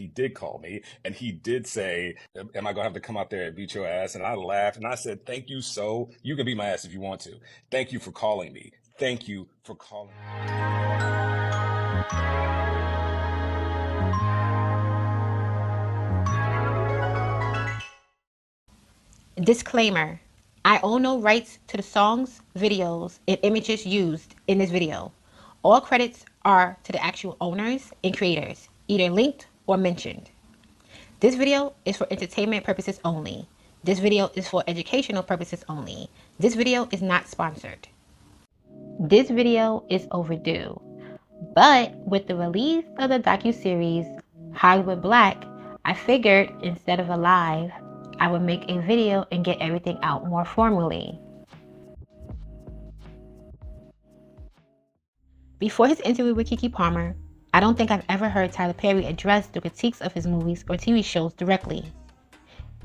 He did call me and he did say, am I gonna have to come out there and beat your ass? And I laughed and I said, thank you you can beat my ass if you want to. Thank you for calling me. Thank you for calling me. Disclaimer: I own no rights to the songs, videos, and images used in this video. All credits are to the actual owners and creators, either linked or mentioned. This video is for entertainment purposes only. This video is for educational purposes only. This video is not sponsored. This video is overdue. But with the release of the docu-series Hollywood Black, I figured instead of a live, I would make a video and get everything out more formally. Before his interview with Keke Palmer, I don't think I've ever heard Tyler Perry address the critiques of his movies or TV shows directly.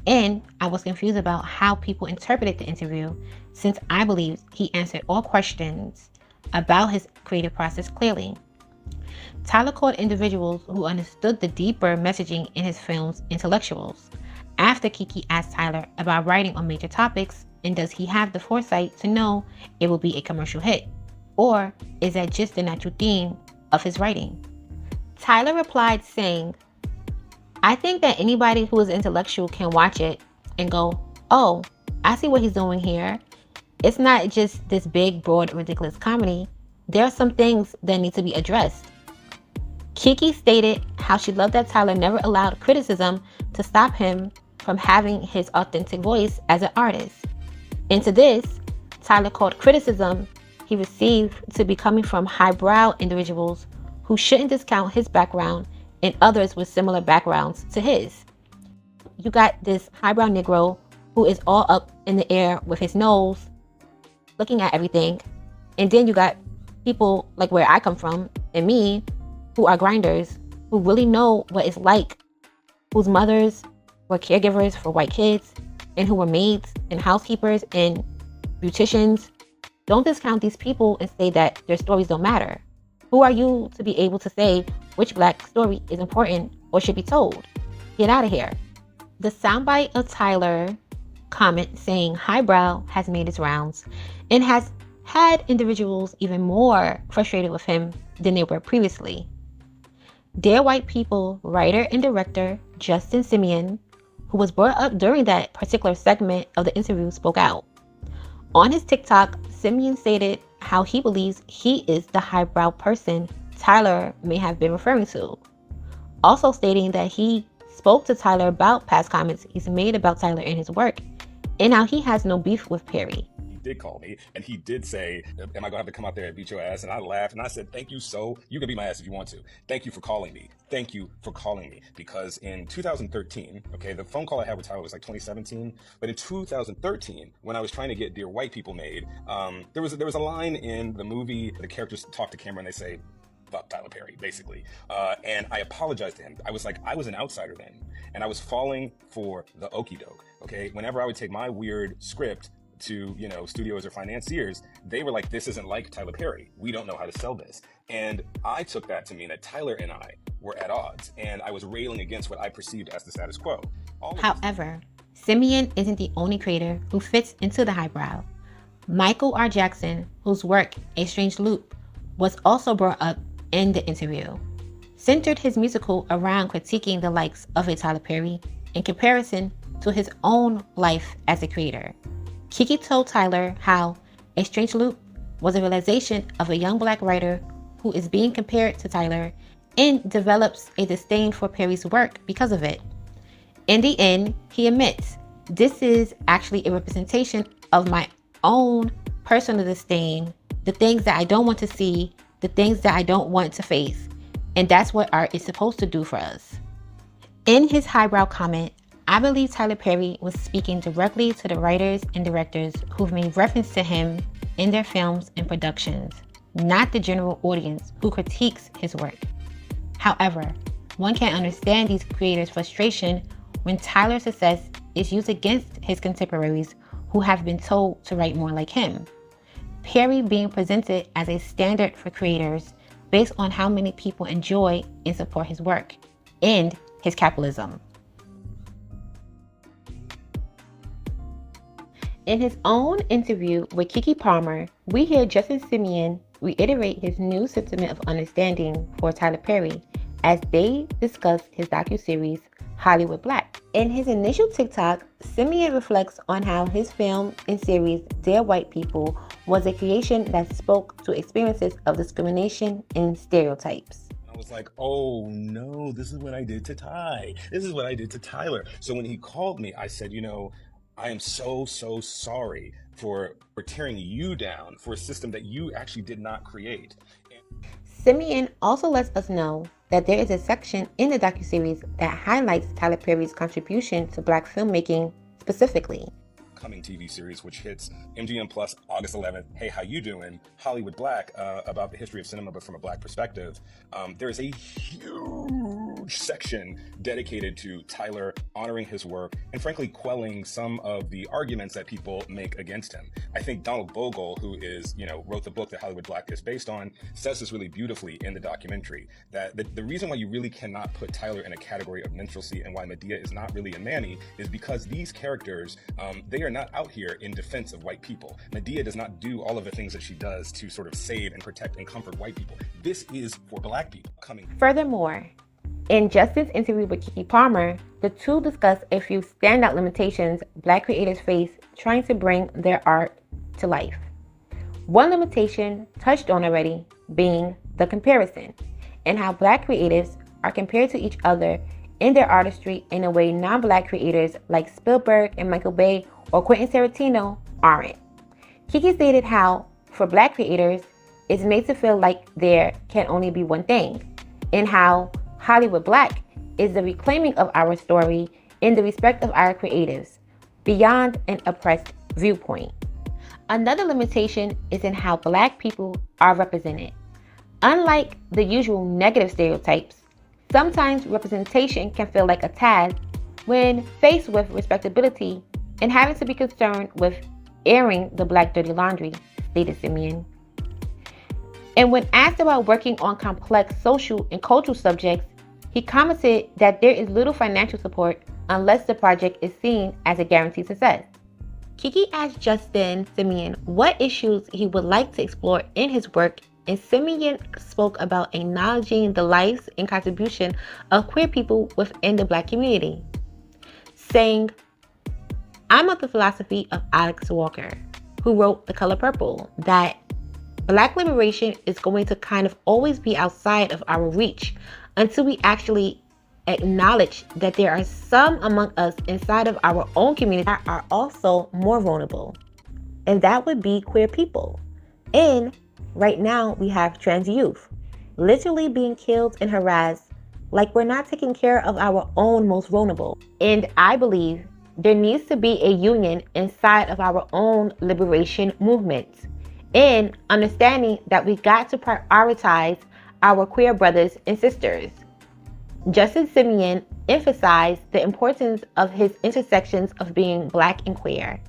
And I was confused about how people interpreted the interview, since I believe he answered all questions about his creative process clearly. Tyler called individuals who understood the deeper messaging in his films intellectuals. After Keke asked Tyler about writing on major topics, and does he have the foresight to know it will be a commercial hit? Or is that just the natural theme of his writing? Tyler replied saying, I think that anybody who is intellectual can watch it and go, oh, I see what he's doing here. It's not just this big, broad, ridiculous comedy. There are some things that need to be addressed. Keke stated how she loved that Tyler never allowed criticism to stop him from having his authentic voice as an artist. And to this, Tyler called criticism he received to be coming from highbrow individuals who shouldn't discount his background and others with similar backgrounds to his. You got this highbrow Negro who is all up in the air with his nose, looking at everything. And then you got people like where I come from and me, who are grinders, who really know what it's like, whose mothers were caregivers for white kids, and who were maids and housekeepers and beauticians. Don't discount these people and say that their stories don't matter. Who are you to be able to say which black story is important or should be told? Get out of here. The soundbite of Tyler comment saying highbrow has made its rounds and has had individuals even more frustrated with him than they were previously. Dear White People writer and director Justin Simien, who was brought up during that particular segment of the interview, spoke out. On his TikTok, Simien stated how he believes he is the highbrow person Tyler may have been referring to. Also stating that he spoke to Tyler about past comments he's made about Tyler and his work, and how he has no beef with Perry. He did call me and he did say, am I gonna have to come out there and beat your ass? And I laughed and I said, thank you you can beat my ass if you want to. Thank you for calling me. Thank you for calling me. Because in 2013, okay, the phone call I had with Tyler was like 2017, but in 2013, when I was trying to get Dear White People made, there was a line in the movie, the characters talk to camera and they say, fuck Tyler Perry, basically. And I apologized to him. I was an outsider then, and I was falling for the okie doke, okay? Whenever I would take my weird script to, studios or financiers, they were like, this isn't like Tyler Perry. We don't know how to sell this. And I took that to mean that Tyler and I were at odds, and I was railing against what I perceived as the status quo. However, Simien isn't the only creator who fits into the highbrow. Michael R. Jackson, whose work A Strange Loop was also brought up in the interview, centered his musical around critiquing the likes of a Tyler Perry in comparison to his own life as a creator. Keke told Tyler how A Strange Loop was a realization of a young black writer who is being compared to Tyler and develops a disdain for Perry's work because of it. In the end, he admits, this is actually a representation of my own personal disdain, the things that I don't want to see, the things that I don't want to face. And that's what art is supposed to do for us. In his highbrow comment, I believe Tyler Perry was speaking directly to the writers and directors who've made reference to him in their films and productions, not the general audience who critiques his work. However, one can understand these creators' frustration when Tyler's success is used against his contemporaries who have been told to write more like him. Perry being presented as a standard for creators based on how many people enjoy and support his work, and his capitalism. In his own interview with Keke Palmer, we hear Justin Simien reiterate his new sentiment of understanding for Tyler Perry as they discuss his docu-series Hollywood Black. In his initial TikTok, Simien reflects on how his film and series Dear White People was a creation that spoke to experiences of discrimination and stereotypes. I was like, oh no, this is what I did to Ty. This is what I did to Tyler. So when he called me, I said, I am so sorry for tearing you down for a system that you actually did not create. Simien also lets us know that there is a section in the docuseries that highlights Tyler Perry's contribution to Black filmmaking specifically. Coming TV series, which hits MGM Plus August 11th. Hey, how you doing? Hollywood Black, about the history of cinema, but from a Black perspective. There is a huge section dedicated to Tyler honoring his work and frankly quelling some of the arguments that people make against him. I think Donald Bogle, who is, wrote the book that Hollywood Black is based on, says this really beautifully in the documentary, that the reason why you really cannot put Tyler in a category of minstrelsy and why Medea is not really a Manny is because these characters, they are not out here in defense of white people. Medea does not do all of the things that she does to sort of save and protect and comfort white people. This is for Black people coming. Furthermore, in Justin's interview with Keke Palmer, the two discuss a few standout limitations Black creators face trying to bring their art to life. One limitation, touched on already, being the comparison, and how Black creatives are compared to each other in their artistry in a way non-Black creators like Spielberg and Michael Bay or Quentin Tarantino aren't. Keke stated how, for Black creators, it's made to feel like there can only be one thing, and how Hollywood Black is the reclaiming of our story in the respect of our creatives, beyond an oppressed viewpoint. Another limitation is in how Black people are represented. Unlike the usual negative stereotypes, sometimes representation can feel like a tag when faced with respectability and having to be concerned with airing the Black dirty laundry, stated Simien. And when asked about working on complex social and cultural subjects, he commented that there is little financial support unless the project is seen as a guaranteed success. Keke asked Justin Simien what issues he would like to explore in his work, and Simien spoke about acknowledging the lives and contribution of queer people within the Black community, saying, I'm of the philosophy of Alex Walker, who wrote The Color Purple, that Black liberation is going to kind of always be outside of our reach until we actually acknowledge that there are some among us inside of our own community that are also more vulnerable. And that would be queer people. And right now we have trans youth literally being killed and harassed like we're not taking care of our own most vulnerable. And I believe there needs to be a union inside of our own liberation movements, and understanding that we got to prioritize our queer brothers and sisters. Justin Simien emphasized the importance of his intersections of being Black and queer,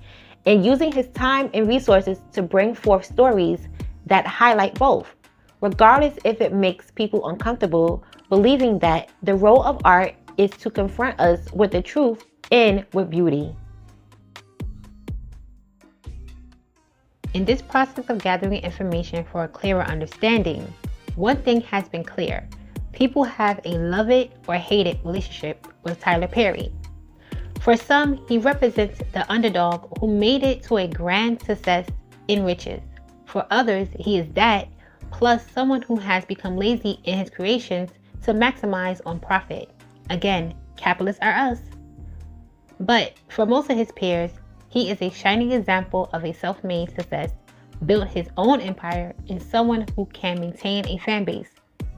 and using his time and resources to bring forth stories that highlight both, regardless if it makes people uncomfortable, believing that the role of art is to confront us with the truth and with beauty. In this process of gathering information for a clearer understanding, one thing has been clear. People have a love it or hate it relationship with Tyler Perry. For some, he represents the underdog who made it to a grand success in riches. For others, he is that, plus someone who has become lazy in his creations to maximize on profit. Again, capitalists are us. But for most of his peers, he is a shining example of a self-made success, built his own empire, and someone who can maintain a fan base,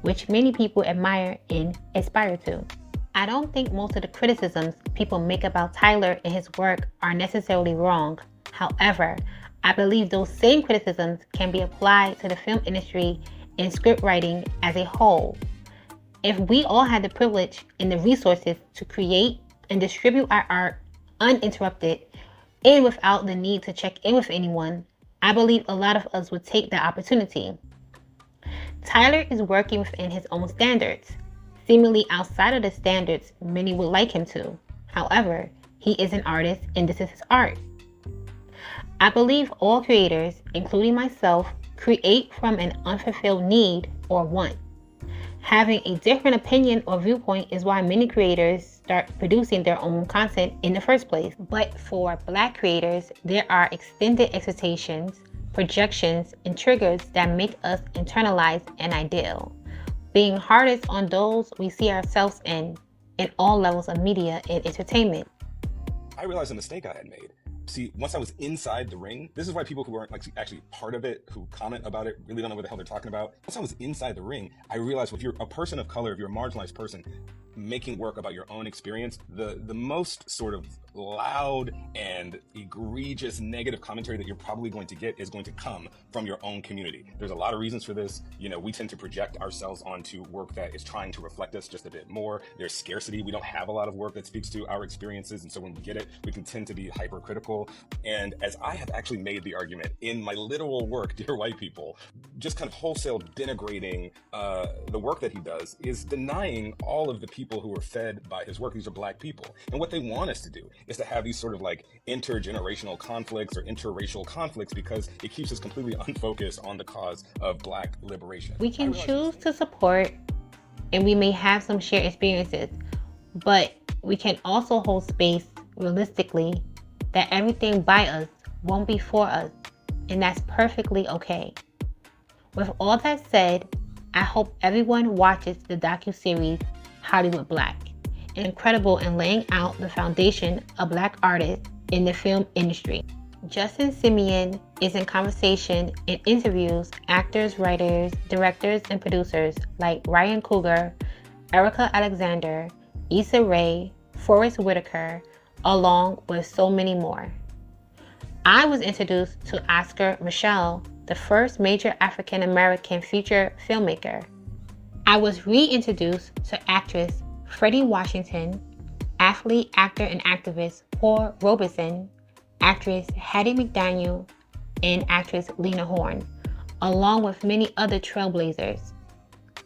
which many people admire and aspire to. I don't think most of the criticisms people make about Tyler and his work are necessarily wrong. However, I believe those same criticisms can be applied to the film industry and script writing as a whole. If we all had the privilege and the resources to create and distribute our art uninterrupted and without the need to check in with anyone, I believe a lot of us would take that opportunity. Tyler is working within his own standards. seemingly outside of the standards many would like him to. However, he is an artist and this is his art. I believe all creators, including myself, create from an unfulfilled need or want. Having a different opinion or viewpoint is why many creators start producing their own content in the first place. But for Black creators, there are extended expectations, projections, and triggers that make us internalize an ideal, being hardest on those we see ourselves in all levels of media and entertainment. I realized a mistake I had made. See, once I was inside the ring, this is why people who aren't like actually part of it, who comment about it, really don't know what the hell they're talking about. Once I was inside the ring, I realized if you're a person of color, if you're a marginalized person, making work about your own experience, the most sort of loud and egregious negative commentary that you're probably going to get is going to come from your own community. There's a lot of reasons for this. You know, we tend to project ourselves onto work that is trying to reflect us just a bit more. There's scarcity. We don't have a lot of work that speaks to our experiences, and so when we get it, we can tend to be hypercritical. And as I have actually made the argument in my literal work, Dear White People, just kind of wholesale denigrating the work that he does is denying all of the people who are fed by his work. These are Black people. And what they want us to do is to have these sort of like intergenerational conflicts or interracial conflicts because it keeps us completely unfocused on the cause of Black liberation. We can choose to support, and we may have some shared experiences, but we can also hold space realistically that everything by us won't be for us, and that's perfectly okay. With all that said, I hope everyone watches the docu-series Hollywood Black, incredible in laying out the foundation of Black artists in the film industry. Justin Simien is in conversation and interviews actors, writers, directors, and producers like Ryan Coogler, Erica Alexander, Issa Rae, Forrest Whitaker, along with so many more. I was introduced to Oscar Michelle, the first major African American feature filmmaker. I was reintroduced to actress Freddie Washington, athlete, actor, and activist Paul Robeson, actress Hattie McDaniel, and actress Lena Horne, along with many other trailblazers.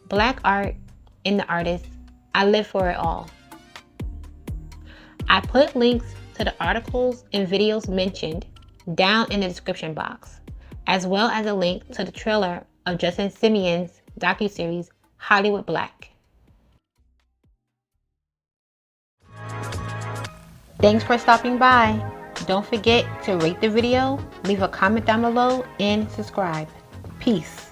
Black art and the artists, I live for it all. I put links to the articles and videos mentioned down in the description box, as well as a link to the trailer of Justin Simien's docuseries Hollywood Black. Thanks for stopping by. Don't forget to rate the video, leave a comment down below, and subscribe. Peace.